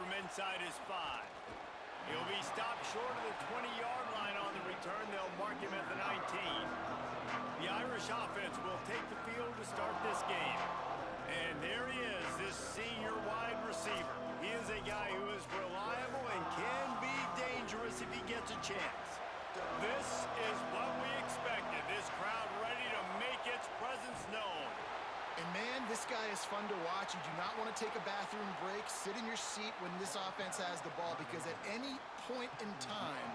from inside his 5. He'll be stopped short of the 20-yard line on the return. They'll mark him at the 19. The Irish offense will take the field to start this game. And there he is, this senior wide receiver. He is a guy who is reliable and can be dangerous if he gets a chance. This is what we expected. This crowd ready to make its presence known. And man, this guy is fun to watch. You do not want to take a bathroom break, sit in your seat when this offense has the ball, because at any point in time,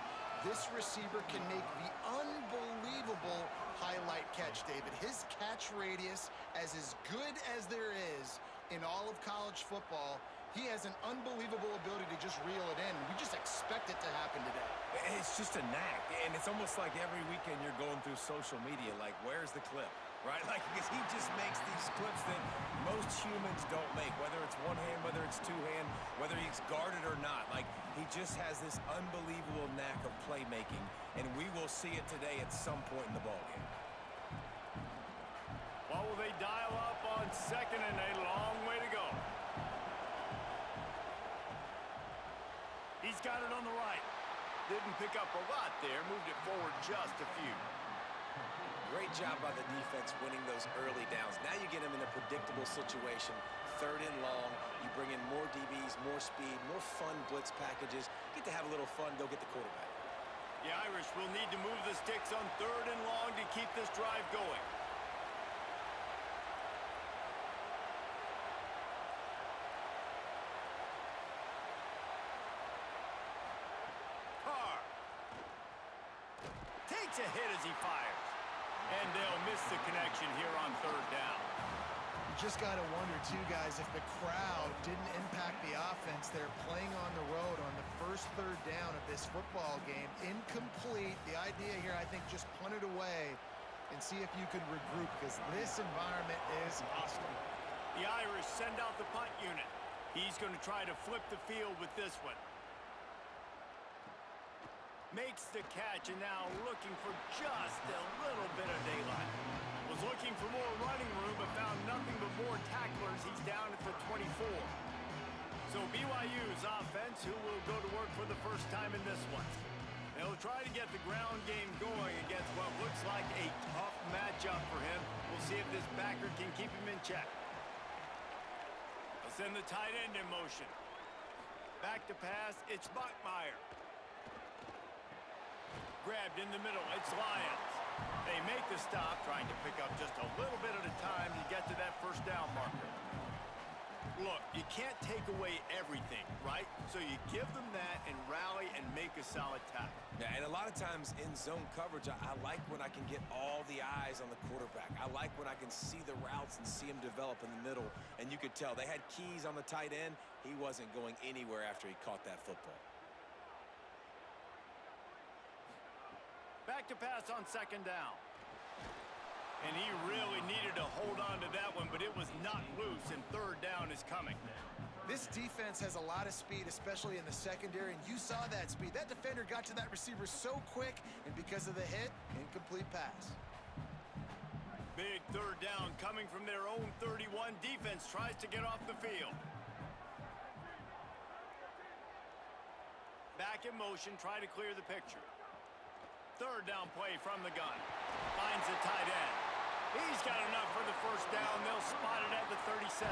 this receiver can make the unbelievable highlight catch, David. His catch radius is as good as there is in all of college football. He has an unbelievable ability to just reel it in. We just expect it to happen today. It's just a knack, and it's almost like every weekend you're going through social media, like, where's the clip? Right? Like, because he just makes these clips that most humans don't make, whether it's one hand, whether it's two hand, whether he's guarded or not. Like, he just has this unbelievable knack of playmaking, and we will see it today at some point in the ballgame. What will they dial up on second and a long way to go? He's got it on the right. Didn't pick up a lot there, moved it forward just a few. Great job by the defense winning those early downs. Now you get them in a predictable situation. 3rd and long. You bring in more DBs, more speed, more fun blitz packages. Get to have a little fun, go get the quarterback. The Irish will need to move the sticks on 3rd and long to keep this drive going. Carr takes a hit as he fires. And they'll miss the connection here on 3rd down. You just got to wonder, too, guys, if the crowd didn't impact the offense. They're playing on the road on the first 3rd down of this football game. Incomplete. The idea here, I think, just punt it away and see if you could regroup, because this environment is hostile. The Irish send out the punt unit. He's going to try to flip the field with this one. Makes the catch, and now looking for just a little bit of daylight. Was looking for more running room, but found nothing but more tacklers. He's down at the 24. So BYU's offense, who will go to work for the first time in this one. They'll try to get the ground game going against what looks like a tough matchup for him. We'll see if this backer can keep him in check. They'll send the tight end in motion. Back to pass, it's Bachmeier. Grabbed in the middle, it's Lyons. They make the stop, trying to pick up just a little bit at a time to get to that 1st down marker. Look, you can't take away everything, right? So you give them that and rally and make a solid tackle. Yeah, and a lot of times in zone coverage, I like when I can get all the eyes on the quarterback. I like when I can see the routes and see him develop in the middle. And you could tell they had keys on the tight end. He wasn't going anywhere after he caught that football. Back to pass on 2nd down. And he really needed to hold on to that one, but it was not loose, and 3rd down is coming. This defense has a lot of speed, especially in the secondary, and you saw that speed. That defender got to that receiver so quick, and because of the hit, incomplete pass. Big 3rd down coming from their own 31. Defense tries to get off the field. Back in motion, try to clear the picture. 3rd down play from the gun. Finds the tight end. He's got enough for the 1st down. They'll spot it at the 37.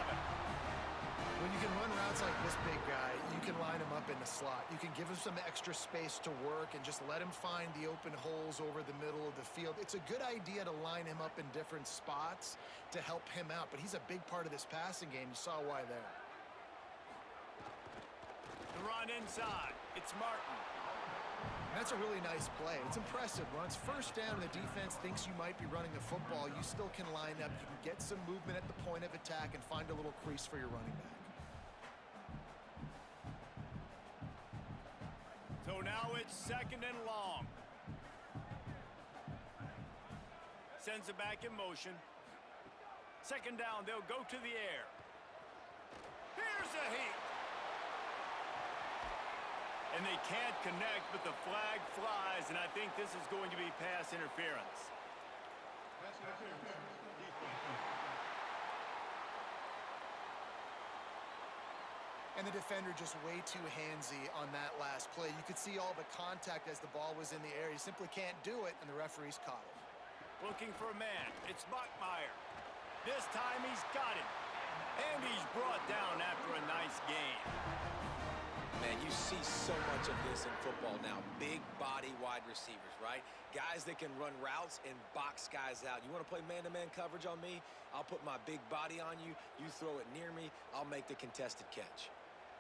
When you can run routes like this big guy, you can line him up in the slot. You can give him some extra space to work and just let him find the open holes over the middle of the field. It's a good idea to line him up in different spots to help him out, but he's a big part of this passing game. You saw why there. The run inside. It's Martin. And that's a really nice play. It's impressive. When it's 1st down and the defense thinks you might be running the football, you still can line up. You can get some movement at the point of attack and find a little crease for your running back. So now it's 2nd and long. Sends it back in motion. 2nd down, they'll go to the air. Here's a heat. And they can't connect, but the flag flies, and I think this is going to be pass interference. And the defender just way too handsy on that last play. You could see all the contact as the ball was in the air. He simply can't do it, and the referee's caught it. Looking for a man. It's Buckmeyer. This time he's got him. And he's brought down after a nice gain. Man, you see so much of this in football now. Big body wide receivers, right? Guys that can run routes and box guys out. You want to play man-to-man coverage on me? I'll put my big body on you. You throw it near me. I'll make the contested catch.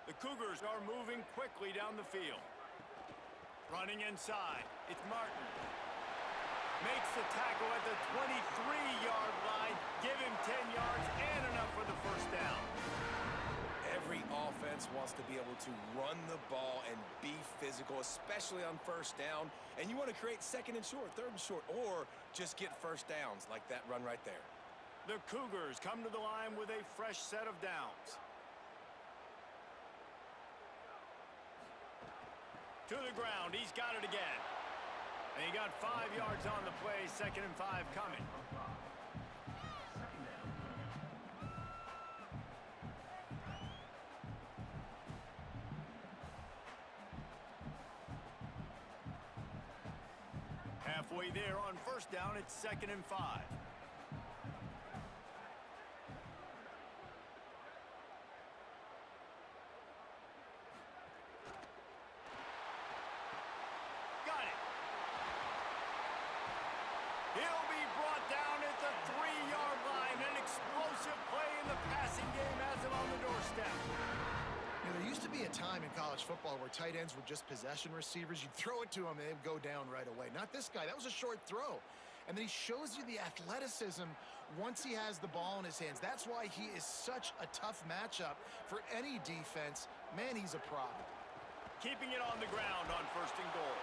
The Cougars are moving quickly down the field. Running inside. It's Martin. Makes the tackle at the 23-yard line. Give him 10 yards and enough for the first down. Every offense wants to be able to run the ball and be physical, especially on first down. And you want to create second and short, third and short, or just get first downs like that run right there. The Cougars come to the line with a fresh set of downs. To the ground, he's got it again. And he got 5 yards on the play, 2nd and 5 coming. Halfway there on first down, it's 2nd and 5. He'll be brought down at the 3-yard line. An explosive play in the passing game has him on the doorstep. You know, there used to be a time in college football where tight ends were just possession receivers. You'd throw it to him and they'd go down right away. Not this guy. That was a short throw. And then he shows you the athleticism once he has the ball in his hands. That's why he is such a tough matchup for any defense. Man, he's a problem. Keeping it on the ground on 1st and goal.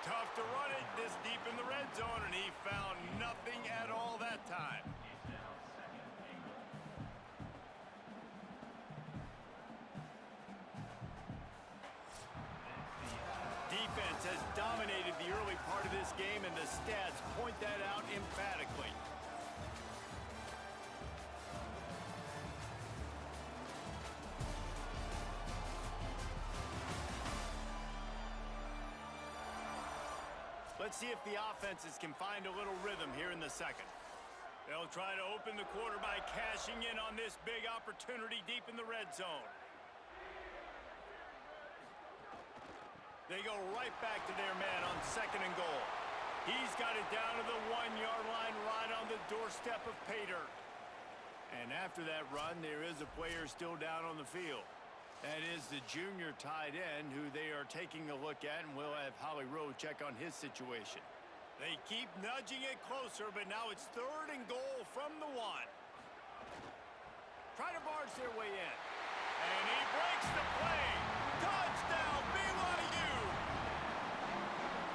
Tough to run it this deep in the red zone, and he found nothing at all that time. Defense has dominated the early part of this game, and the stats point that out emphatically. Let's see if the offenses can find a little rhythm here in the second. They'll try to open the quarter by cashing in on this big opportunity deep in the red zone. They go right back to their man on 2nd and goal. He's got it down to the 1-yard line right on the doorstep of pay dirt. And after that run, there is a player still down on the field. That is the junior tight end who they are taking a look at, and we'll have Holly Rowe check on his situation. They keep nudging it closer, but now it's 3rd and goal from the 1. Try to barge their way in. And he breaks the play. Touchdown, BYU!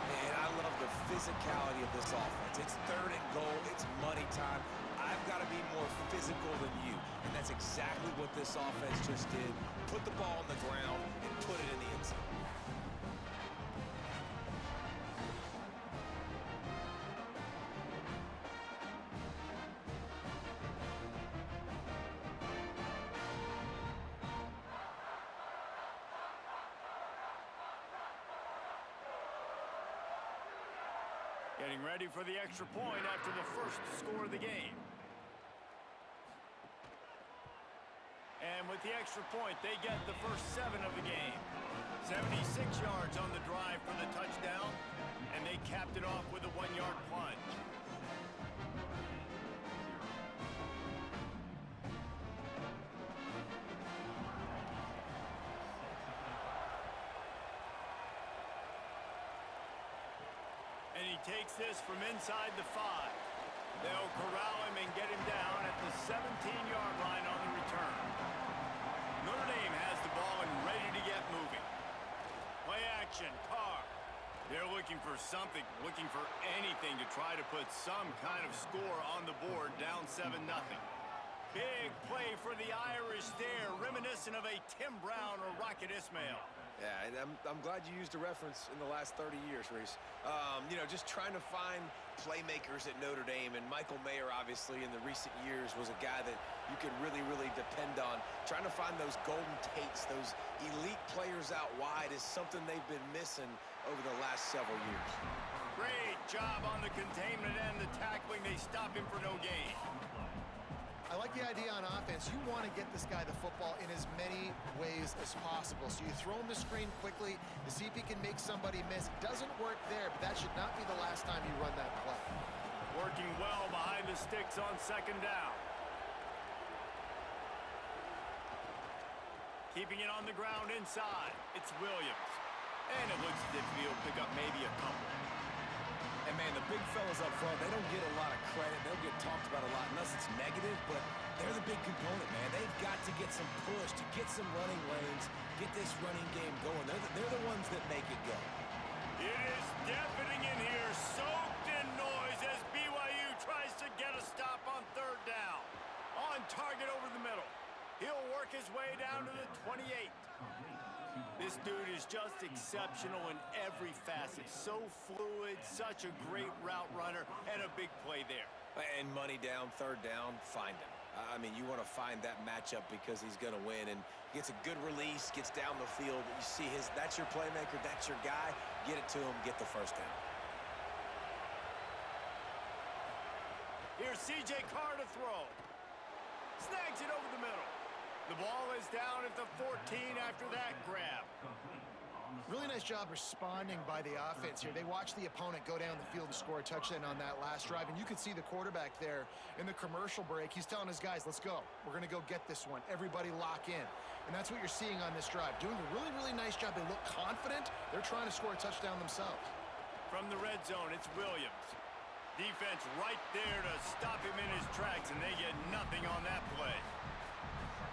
Man, I love the physicality of this offense. It's 3rd and goal. It's money time. I've got to be more physical than you. And that's exactly what this offense just did. Put the ball on the ground and put it in the end zone. Getting ready for the extra point after the first score of the game. And with the extra point, they get the first 7 of the game. 76 yards on the drive for the touchdown, and they capped it off with a 1-yard plunge. And he takes this from inside the 5. They'll corral him and get him down at the 17-yard line on the return. Notre Dame has the ball and ready to get moving. Play action, Carr. They're looking for something, looking for anything to try to put some kind of score on the board, down 7-0. Big play for the Irish there, reminiscent of a Tim Brown or Rocket Ismail. Yeah, and I'm glad you used a reference in the last 30 years, Reese. You know, just trying to find playmakers at Notre Dame, and Michael Mayer, obviously, in the recent years was a guy that you could really, really depend on. Trying to find those golden Tates, those elite players out wide is something they've been missing over the last several years. Great job on the containment and the tackling. They stop him for no gain. I like the idea on offense. You want to get this guy the football in as many ways as possible. So you throw him the screen quickly to see if he can make somebody miss. It doesn't work there, but that should not be the last time you run that play. Working well behind the sticks on second down. Keeping it on the ground inside. It's Williams. And it looks as if he'll pick up maybe a couple. And, man, the big fellas up front, they don't get a lot of credit. They'll get talked about a lot unless it's negative, but they're the big component, man. They've got to get some push, to get some running lanes, get this running game going. They're the ones that make it go. It is deafening in here, soaked in noise as BYU tries to get a stop on third down. On target over the middle. He'll work his way down to the 28. This dude is just exceptional in every facet. So fluid, such a great route runner, and a big play there. And money down, third down, find him. I mean, you want to find that matchup because he's going to win, and gets a good release, gets down the field. You see that's your playmaker, that's your guy. Get it to him, get the first down. Here's C.J. Carr to throw. Snags it over the middle. The ball is down at the 14 after that grab. Really nice job responding by the offense here. They watched the opponent go down the field and score a touchdown on that last drive, and you could see the quarterback there in the commercial break. He's telling his guys, let's go. We're going to go get this one. Everybody lock in. And that's what you're seeing on this drive. Doing a really, really nice job. They look confident. They're trying to score a touchdown themselves. From the red zone, it's Williams. Defense right there to stop him in his tracks, and they get nothing on that play.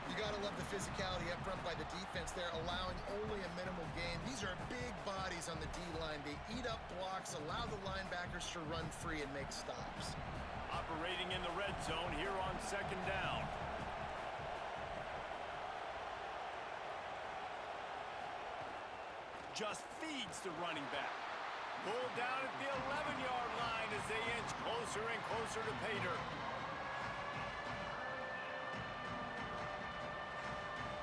You got to love the physicality up front by the defense there, allowing only a minimal gain. These are big bodies on the D-line. They eat up blocks, allow the linebackers to run free and make stops. Operating in the red zone here on second down. Just feeds the running back. Pulled down at the 11-yard line as they inch closer and closer to pay dirt.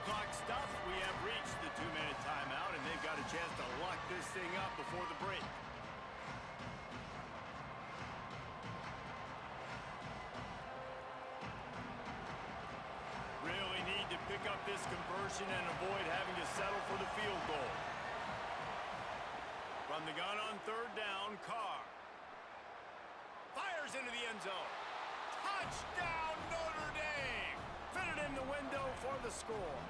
Clock stops. We have reached the 2-minute timeout, and they've got a chance to lock this thing up before the break. Really need to pick up this conversion and avoid having to settle for the field goal. From the gun on third down, Carr. Fires into the end zone. Touchdown, Notre Dame! Fitted in the window for the score.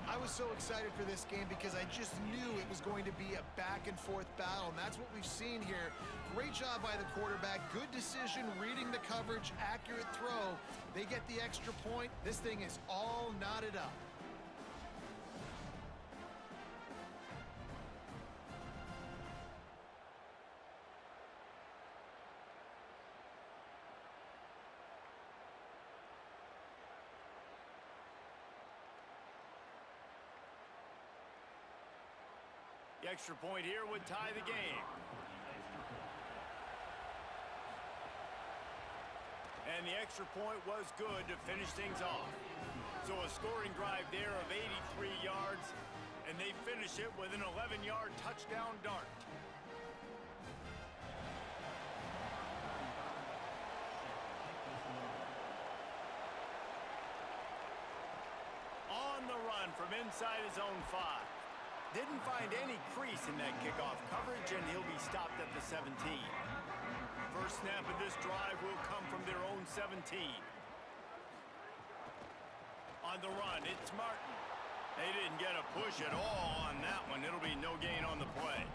I was so excited for this game because I just knew it was going to be a back-and-forth battle, and that's what we've seen here. Great job by the quarterback. Good decision, reading the coverage, accurate throw. They get the extra point. This thing is all knotted up. The extra point here would tie the game. And the extra point was good to finish things off. So a scoring drive there of 83 yards, and they finish it with an 11-yard touchdown dart. On the run from inside his own 5. Didn't find any crease in that kickoff coverage, and he'll be stopped at the 17. First snap of this drive will come from their own 17. On the run, it's Martin. They didn't get a push at all on that one. It'll be no gain on the play.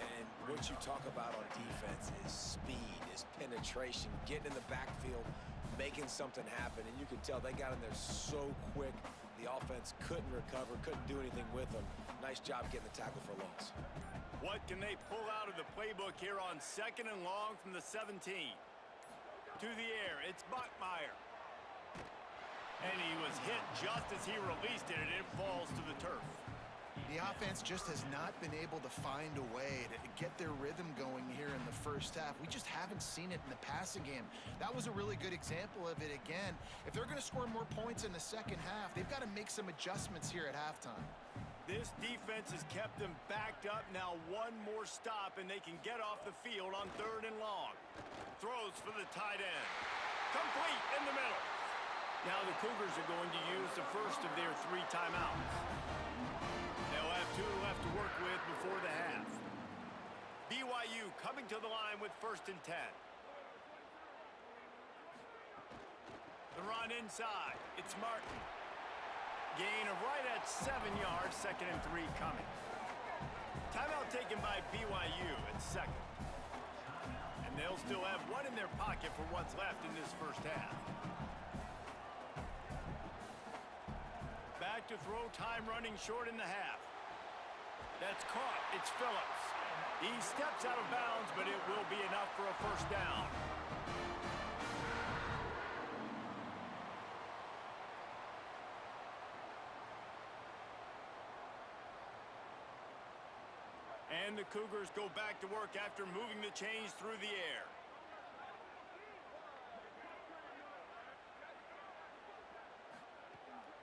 And what you talk about on defense is speed, is penetration, getting in the backfield, making something happen. And you can tell they got in there so quick. The offense couldn't recover, couldn't do anything with them. Nice job getting the tackle for loss. What can they pull out of the playbook here on second and long from the 17? To the air, it's Bachmeier. And he was hit just as he released it, and it falls to the turf. The offense just has not been able to find a way to get their rhythm going here in the first half. We just haven't seen it in the passing game. That was a really good example of it again. If they're going to score more points in the second half, they've got to make some adjustments here at halftime. This defense has kept them backed up. Now one more stop, and they can get off the field on 3rd and long. Throws for the tight end. Complete in the middle. Now the Cougars are going to use the first of their 3 timeouts. They'll have 2 left to work with before the half. BYU coming to the line with 1st and 10. The run inside. It's Martin. Gain of right at 7 yards, 2nd and 3 coming. Timeout taken by BYU at 2nd. And they'll still have 1 in their pocket for what's left in this first half. Back to throw, time running short in the half. That's caught. It's Phillips. He steps out of bounds, but it will be enough for a first down. And the Cougars go back to work after moving the chains through the air.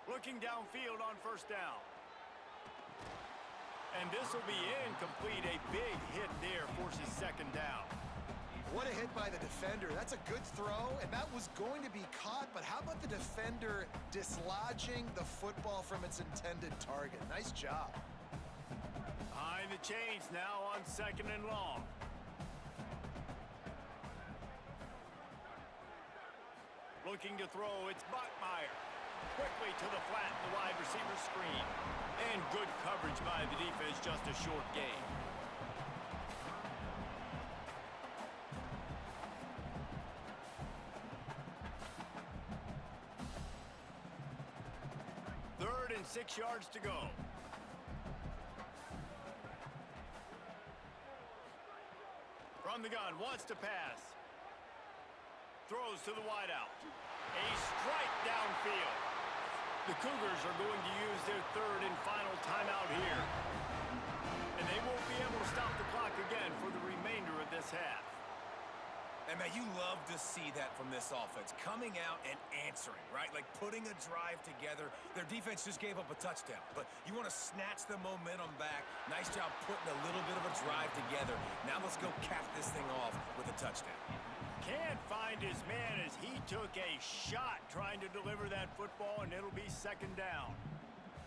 Looking downfield on 1st down. And this will be incomplete. A big hit there forces 2nd down. What a hit by the defender. That's a good throw, and that was going to be caught, but how about the defender dislodging the football from its intended target? Nice job. Behind the chains now on 2nd and long. Looking to throw, it's Bachmeier. Quickly to the flat, the wide receiver screen. And good coverage by the defense, just a short gain. Third and 6 yards to go. From the gun, wants to pass. Throws to the wideout. A strike downfield. The Cougars are going to use their 3rd and final timeout here. And they won't be able to stop the clock again for the remainder of this half. And, man, you love to see that from this offense. Coming out and answering, right? Like putting a drive together. Their defense just gave up a touchdown. But you want to snatch the momentum back. Nice job putting a little bit of a drive together. Now let's go cap this thing off with a touchdown. Can't find his man as he took a shot trying to deliver that football, and it'll be 2nd down.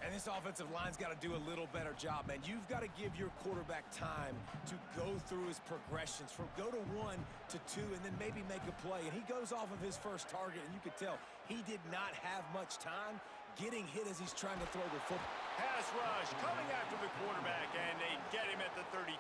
And this offensive line's got to do a little better job, man. You've got to give your quarterback time to go through his progressions from go to 1 to 2 and then maybe make a play. And he goes off of his first target, and you could tell he did not have much time getting hit as he's trying to throw the football. Pass rush coming after the quarterback, and they get him at the 32.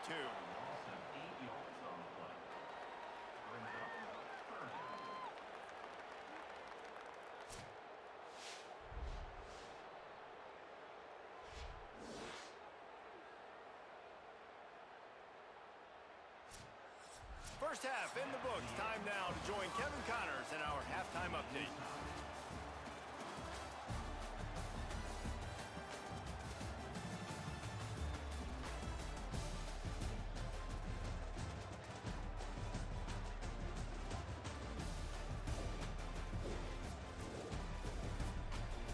First half in the books. Time now to join Kevin Connors in our halftime update.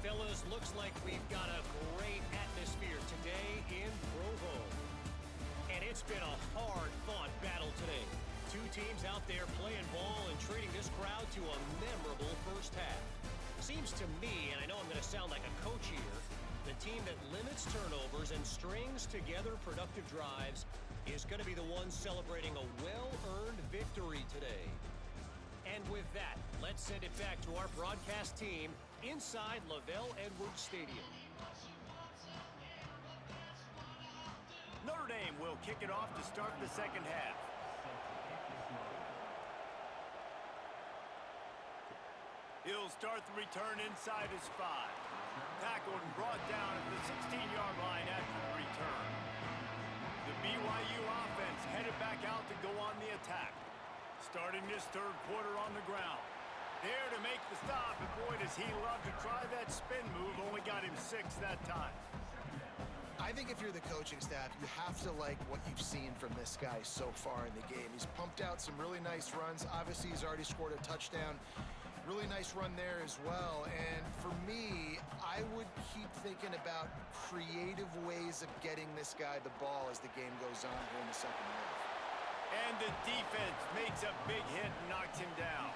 Fellas, looks like we've got a great atmosphere today in Provo. And it's been a hard-fought battle today. 2 teams out there playing ball and treating this crowd to a memorable first half. Seems to me, and I know I'm going to sound like a coach here, the team that limits turnovers and strings together productive drives is going to be the one celebrating a well-earned victory today. And with that, let's send it back to our broadcast team inside Lavelle Edwards Stadium. Notre Dame will kick it off to start the second half. He'll start the return inside his 5. Tackled and brought down at the 16-yard line after the return. The BYU offense headed back out to go on the attack. Starting this 3rd quarter on the ground. There to make the stop, and boy, does he love to try that spin move. Only got him 6 that time. I think if you're the coaching staff, you have to like what you've seen from this guy so far in the game. He's pumped out some really nice runs. Obviously, he's already scored a touchdown. Really nice run there as well. And for me, I would keep thinking about creative ways of getting this guy the ball as the game goes on here in the second half. And the defense makes a big hit and knocks him down.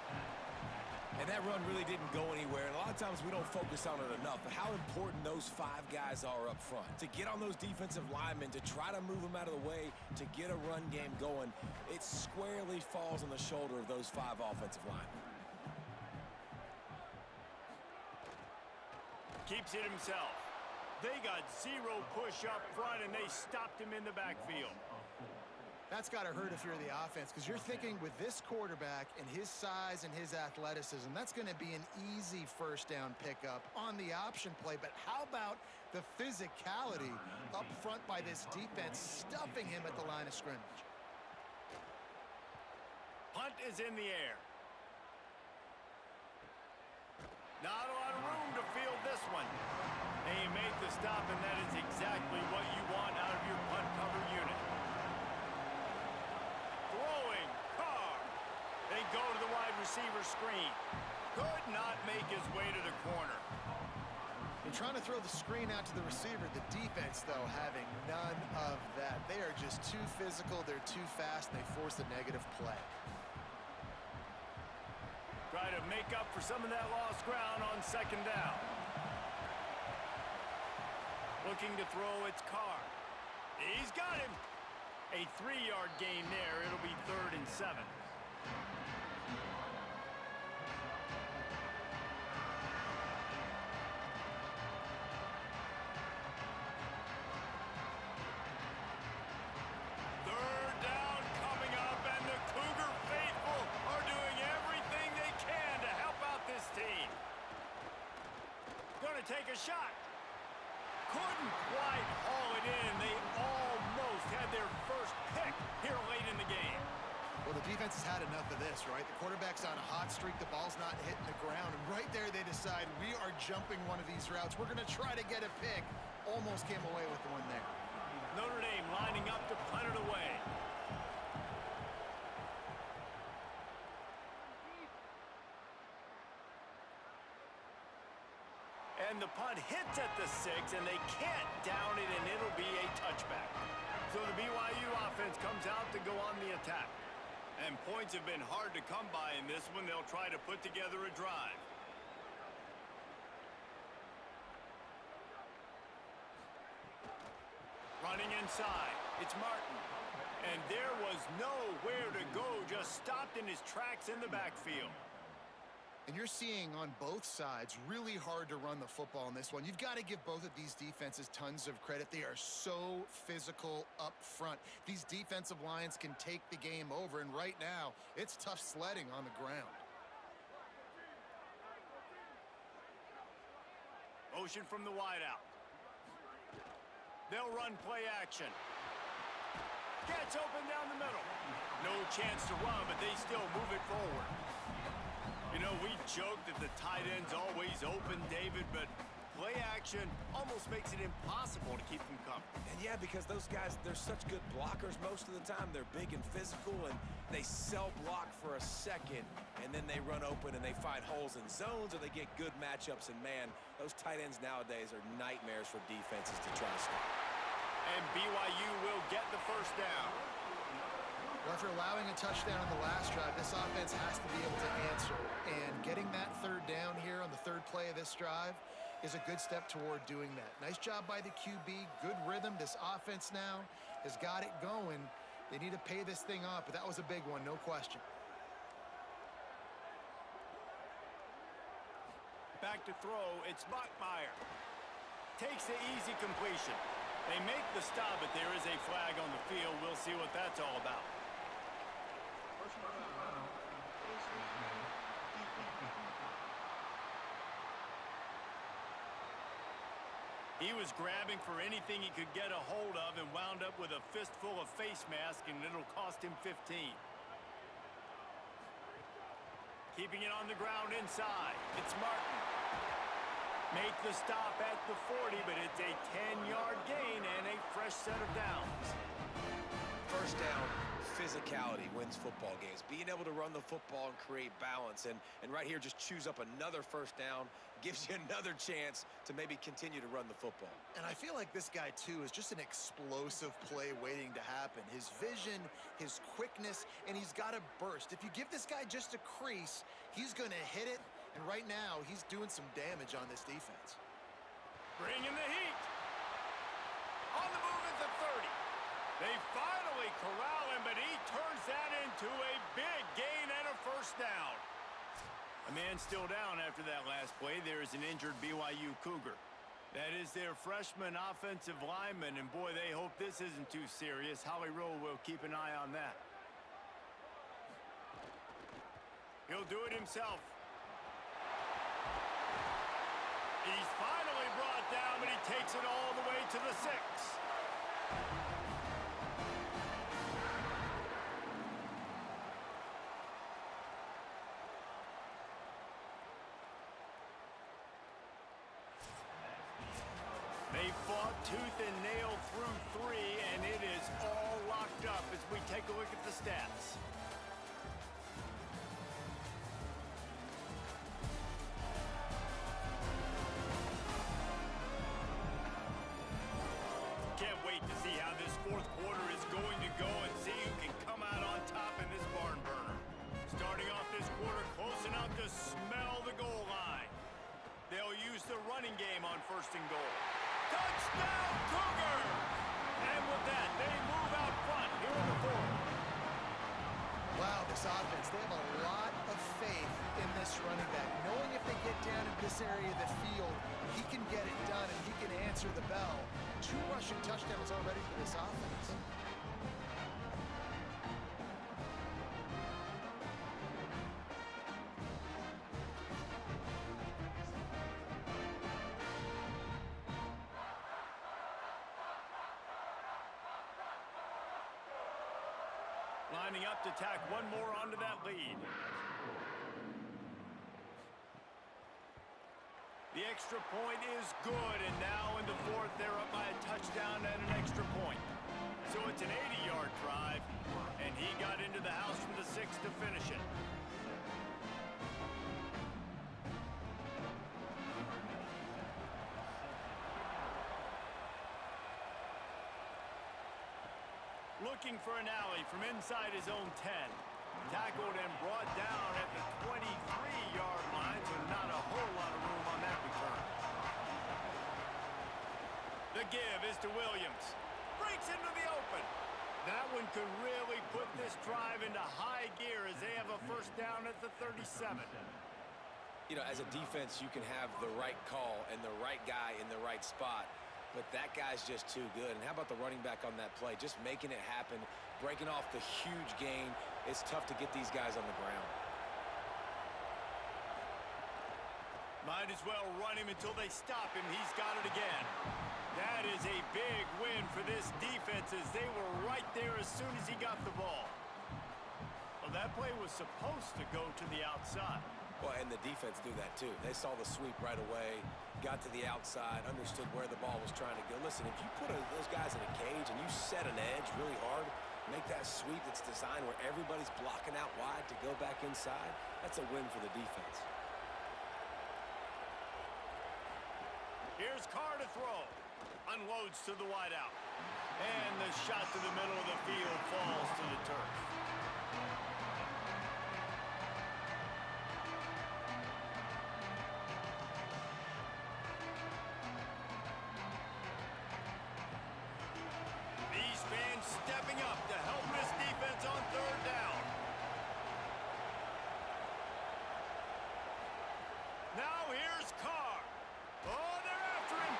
And that run really didn't go anywhere. And a lot of times we don't focus on it enough, but how important those 5 guys are up front. To get on those defensive linemen, to try to move them out of the way, to get a run game going, it squarely falls on the shoulder of those 5 offensive linemen. Keeps it himself. They got 0 push up front, and they stopped him in the backfield. That's got to hurt if you're the offense, because you're thinking with this quarterback and his size and his athleticism, that's going to be an easy first down pickup on the option play. But how about the physicality up front by this defense, stuffing him at the line of scrimmage? Punt is in the air. Not a lot of room to field this one. They make the stop, and that is exactly what you want out of your punt cover unit. Throwing, Carr. They go to the wide receiver screen. Could not make his way to the corner. And trying to throw the screen out to the receiver, the defense, though, having none of that. They are just too physical, they're too fast, and they force a negative play. Try to make up for some of that lost ground on second down. Looking to throw, it's Carr. He's got him. A 3-yard gain there. It'll be 3rd and 7. Third down coming up, and the Cougar faithful are doing everything they can to help out this team. Gonna take a shot. Couldn't quite haul it in. They almost had their first pick here late in the game. Well, the defense has had enough of this, right? The quarterback's on a hot streak. The ball's not hitting the ground. And right there, they decide, we are jumping one of these routes. We're going to try to get a pick. Almost came away with the one there. Notre Dame lining up to punt it away. And the punt hits at the 6, and they can't down it, and it'll be a touchback. So the BYU offense comes out to go on the attack. And points have been hard to come by in this one. They'll try to put together a drive. Running inside, it's Martin. And there was nowhere to go, just stopped in his tracks in the backfield. And you're seeing on both sides really hard to run the football in this one. You've got to give both of these defenses tons of credit. They are so physical up front. These defensive lines can take the game over, and right now, it's tough sledding on the ground. Motion from the wideout. They'll run play action. Gets open down the middle. No chance to run, but they still move it forward. You know, we joke that the tight end's always open, David, but play action almost makes it impossible to keep them coming. And yeah, because those guys, they're such good blockers most of the time. They're big and physical, and they cell block for a second, and then they run open and they find holes in zones, or they get good matchups. And man, those tight ends nowadays are nightmares for defenses to try to stop. And BYU will get the first down. Well, after allowing a touchdown on the last drive, this offense has to be able to answer. And getting that third down here on the third play of this drive is a good step toward doing that. Nice job by the QB, good rhythm. This offense now has got it going. They need to pay this thing off, but that was a big one, no question. Back to throw, it's Bachmeier. Takes the easy completion. They make the stop, but there is a flag on the field. We'll see what that's all about. He was grabbing for anything he could get a hold of and wound up with a fistful of face mask, and it'll cost him 15. Keeping it on the ground inside. It's Martin. Make the stop at the 40, but it's a 10-yard gain and a fresh set of downs. First down, physicality wins football games. Being able to run the football and create balance. And right here, just choose up another first down, gives you another chance to maybe continue to run the football. And I feel like this guy, too, is just an explosive play waiting to happen. His vision, his quickness, and he's got a burst. If you give this guy just a crease, he's going to hit it. And right now, he's doing some damage on this defense. Bringing the heat. On the move at the 30. They finally corral him, but he turns that into a big gain and a first down. A man still down after that last play. There is an injured BYU Cougar. That is their freshman offensive lineman, and boy, they hope this isn't too serious. Holly Rowe will keep an eye on that. He'll do it himself. He's finally brought down, but he takes it all the way to the 6. They fought tooth and nail through 3, and it is all locked up as we take a look at the stats. Can't wait to see how this fourth quarter is going to go and see who can come out on top in this barn burner. Starting off this quarter close enough to smell the goal line. They'll use the running game on 1st and goal. Touchdown, Cougar! And with that, they move out front here in the 4th. Wow, this offense, they have a lot of faith in this running back. Knowing if they get down in this area of the field, he can get it done and he can answer the bell. 2 rushing touchdowns already for this offense. Lining up to tack one more onto that lead. The extra point is good, and now in the 4th, they're up by a touchdown and an extra point. So it's an 80-yard drive, and he got into the house from the 6 to finish it. Looking for an alley from inside his own 10. Tackled and brought down at the 23-yard line, so not a whole lot of room on that return. The give is to Williams. Breaks into the open. That one could really put this drive into high gear as they have a first down at the 37. You know, as a defense, you can have the right call and the right guy in the right spot. But that guy's just too good. And how about the running back on that play? Just making it happen, breaking off the huge gain. It's tough to get these guys on the ground. Might as well run him until they stop him. He's got it again. That is a big win for this defense as they were right there as soon as he got the ball. Well, that play was supposed to go to the outside. Well, and the defense knew that too. They saw the sweep right away, got to the outside, understood where the ball was trying to go. Listen, if you put those guys in a cage and you set an edge really hard, make that sweep that's designed where everybody's blocking out wide to go back inside, that's a win for the defense. Here's Carr to throw. Unloads to the wideout. And the shot to the middle of the field falls to the turf. These fans stepping up to help this defense on 3rd down. Now here's Carr. Oh, they're after him.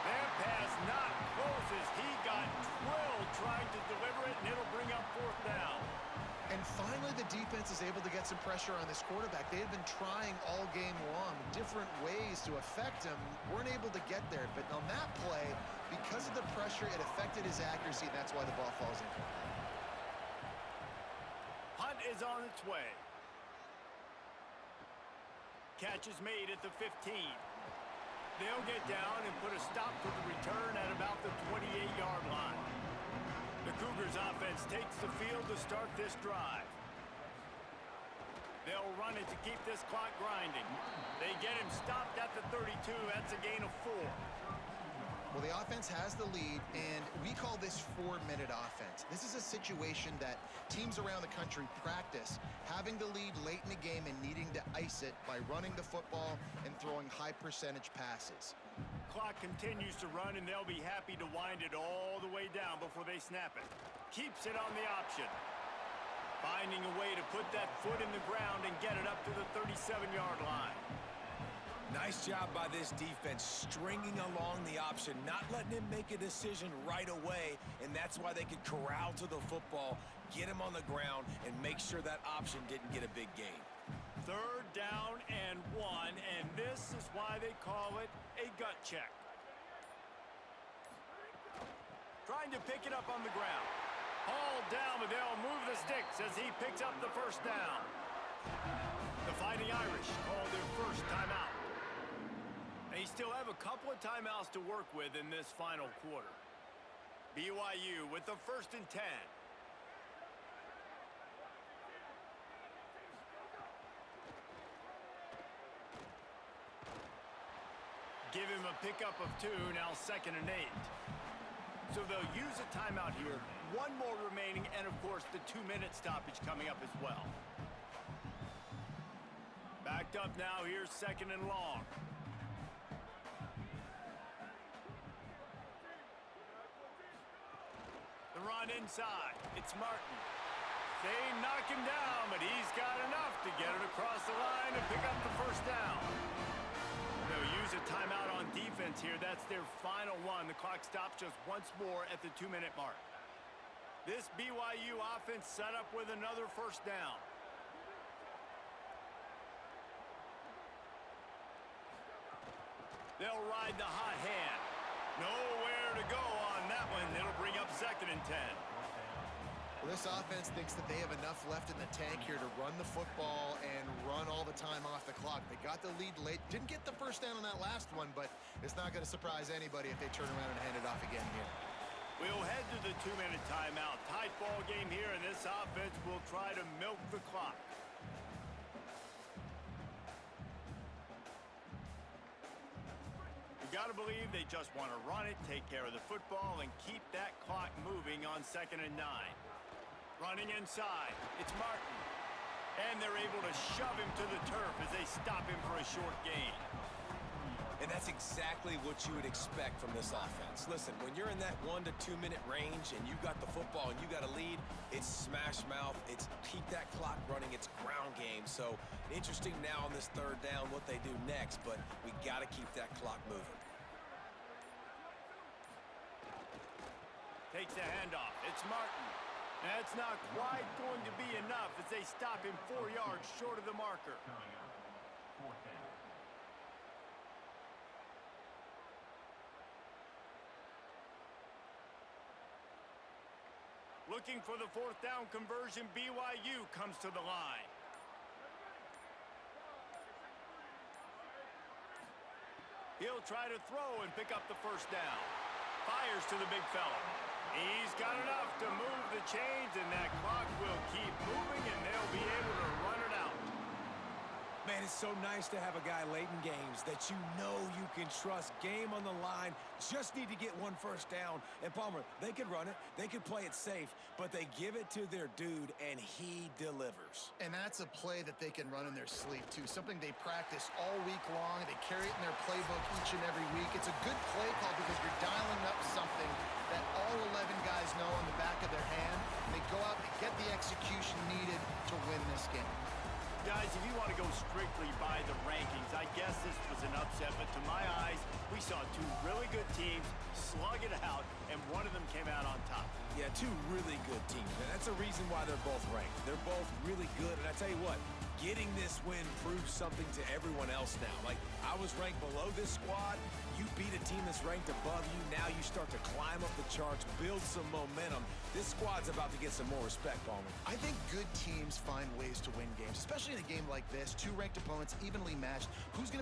That pass not close as he got drilled trying to deliver it, and it'll bring up 4th down. And finally, the defense is able to get some pressure on this quarterback. They had been trying all game long, different ways to affect him. Weren't able to get there. But on that play, because of the pressure, it affected his accuracy, and that's why the ball falls in. Hunt is on its way. Catch is made at the 15. They'll get down and put a stop to the return at about the 28-yard line. The Cougars offense takes the field to start this drive. They'll run it to keep this clock grinding. They get him stopped at the 32. That's a gain of 4. Well, the offense has the lead, and we call this 4-minute offense. This is a situation that teams around the country practice, having the lead late in the game and needing to ice it by running the football and throwing high-percentage passes. Clock continues to run, and they'll be happy to wind it all the way down before they snap it. Keeps it on the option. Finding a way to put that foot in the ground and get it up to the 37-yard line. Nice job by this defense, stringing along the option, not letting him make a decision right away, and that's why they could corral to the football, get him on the ground, and make sure that option didn't get a big gain. 3rd down and 1, and this is why they call it a gut check. Trying to pick it up on the ground. Hauled down, but they'll move the sticks as he picks up the 1st down. The Fighting Irish call their first timeout. They still have a couple of timeouts to work with in this final quarter. BYU with the 1st and 10. Give him a pickup of 2, now 2nd and 8. So they'll use a timeout here. 1 more remaining, and of course the 2-minute stoppage coming up as well. Backed up now, here's 2nd and long. The run inside. It's Martin. They knock him down, but he's got enough to get it across the line and pick up the 1st down. They'll use a timeout on defense here. That's their final one. The clock stops just once more at the 2-minute mark. This BYU offense set up with another 1st down. They'll ride the hot hand. Nowhere to go on that one. It'll bring up 2nd and 10. Well, this offense thinks that they have enough left in the tank here to run the football and run all the time off the clock. They got the lead late. Didn't get the 1st down on that last one, but it's not going to surprise anybody if they turn around and hand it off again here. We'll head to the 2-minute timeout. Tight ball game here, and this offense will try to milk the clock. You got to believe they just want to run it, take care of the football, and keep that clock moving on 2nd and 9. Running inside, it's Martin. And they're able to shove him to the turf as they stop him for a short gain. And that's exactly what you would expect from this offense. Listen, when you're in that 1 to 2 minute range and you got the football and you got a lead, it's smash mouth, it's keep that clock running, it's ground game. So interesting now on this 3rd down what they do next, but we got to keep that clock moving. Takes the handoff. It's Martin. That's not quite going to be enough as they stop him 4 yards short of the marker. Looking for the 4th down conversion, BYU comes to the line. He'll try to throw and pick up the 1st down. Fires to the big fella. He's got enough to move the chains, and that clock will keep moving, and they'll be able to run it out. Man, it's so nice to have a guy late in games that you know you can trust. Game on the line, just need to get 1 1st down. And Palmer, they could run it, they could play it safe, but they give it to their dude, and he delivers. And that's a play that they can run in their sleep, too. Something they practice all week long. They carry it in their playbook each and every week. It's a good play call because you're dialing up something that all 11 guys know on the back of their hand. And they go out and get the execution needed to win this game. Guys, if you want to go strictly by the rankings, I guess this was an upset, but to my eyes, we saw 2 really good teams slug it out, and one of them came out on top. Yeah, 2 really good teams, man. That's a reason why they're both ranked. They're both really good, and I tell you what, getting this win proves something to everyone else now. Like, I was ranked below this squad. You beat a team that's ranked above you. Now you start to climb up the charts, build some momentum. This squad's about to get some more respect, Palmer. I think good teams find ways to win games, especially in a game like this. 2 ranked opponents, evenly matched. Who's going to be